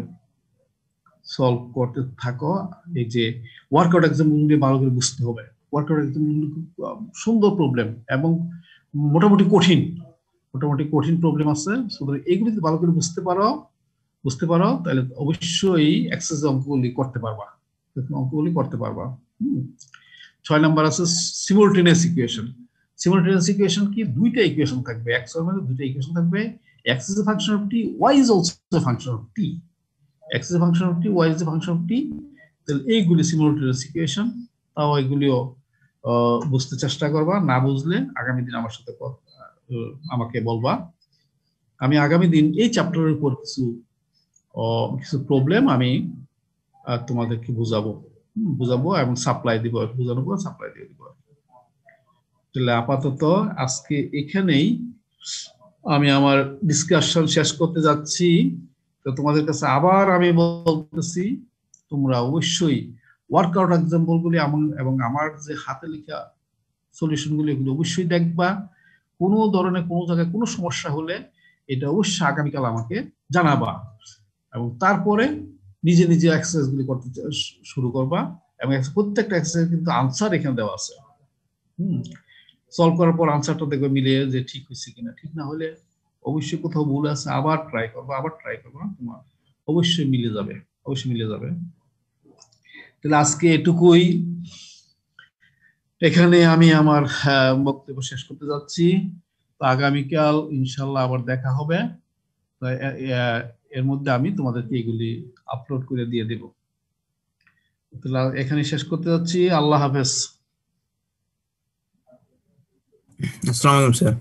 সলভ করতে থাকো। এই যে ওয়ার্কআউট এক্সাম্পলগুলি ভালো করে বুঝতে হবে। ওয়ার্কআউট এক্সাম্পলগুলি খুব সুন্দর প্রবলেম এবং মোটামুটি কঠিন প্রবলেম আছে। সুতরাং এইগুলি যদি ভালো করে বুঝতে পারো তাহলে অবশ্যই এক্সারসাইজ অঙ্কগুলি করতে পারবা। 6 নাম্বার আছে সিমultaneous ইকুয়েশন। সিমultaneous ইকুয়েশন কি? দুইটা ইকুয়েশন থাকবে, এক্স এর মধ্যে দুইটা ইকুয়েশন থাকবে। X is a function of T, Y is also a function of T. X is a function of T, Y is a function of T. তাহলে এইগুলি সিমultaneous ইকুয়েশন। তাও এগুলিও বুঝতে চেষ্টা করবা, না বুঝলে আগামী দিন আমার সাথে আমাকে বলবা। আমি আগামী দিন এই চ্যাপ্টারের উপর কিছু প্রবলেম আমি তোমাদেরকে বুঝাবো এবং সাপ্লাই দিব, বোঝানোর পর সাপ্লাই দিয়ে দিব। তাহলে আপাতত আজকে এখানেই আমি আমার ডিসকাশন শেষ করতে যাচ্ছি। তো তোমাদের কাছে আবার আমি বলতেছি, তোমরা অবশ্যই ওয়ার্কআউট এক্সাম্পলগুলি এবং আমার যে হাতে লেখা সলিউশনগুলি এগুলো অবশ্যই দেখবা। কোনো ধরনের কোনো জায়গায় কোনো সমস্যা হলে এটা অবশ্যই আগামীকাল আমাকে জানাবা, এবং তারপরে নিজে নিজে এক্সারসাইজগুলি করতে শুরু করবা। এবং প্রত্যেকটা এক্সারসাইজ কিন্তু আনসার এখানে দেওয়া আছে। সলভ করার পর আনসারটা দেখবে মিলিয়ে যে ঠিক হয়েছে কিনা। ঠিক না হলে অবশ্যই কোথাও ভুল আছে, আবার ট্রাই করবা, তোমার অবশ্যই মিলে যাবে। তাহলে আজকে এটুকুই, এখানে আমি আমার বক্তব্য শেষ করতে যাচ্ছি। তো আগামীকাল ইনশাল্লাহ আবার দেখা হবে। এর মধ্যে আমি তোমাদেরকে এগুলি আপলোড করে দিয়ে দেব। তাহলে এখানে শেষ করতে যাচ্ছি। আল্লাহ হাফেজ। আসসালামু আলাইকুম স্যার।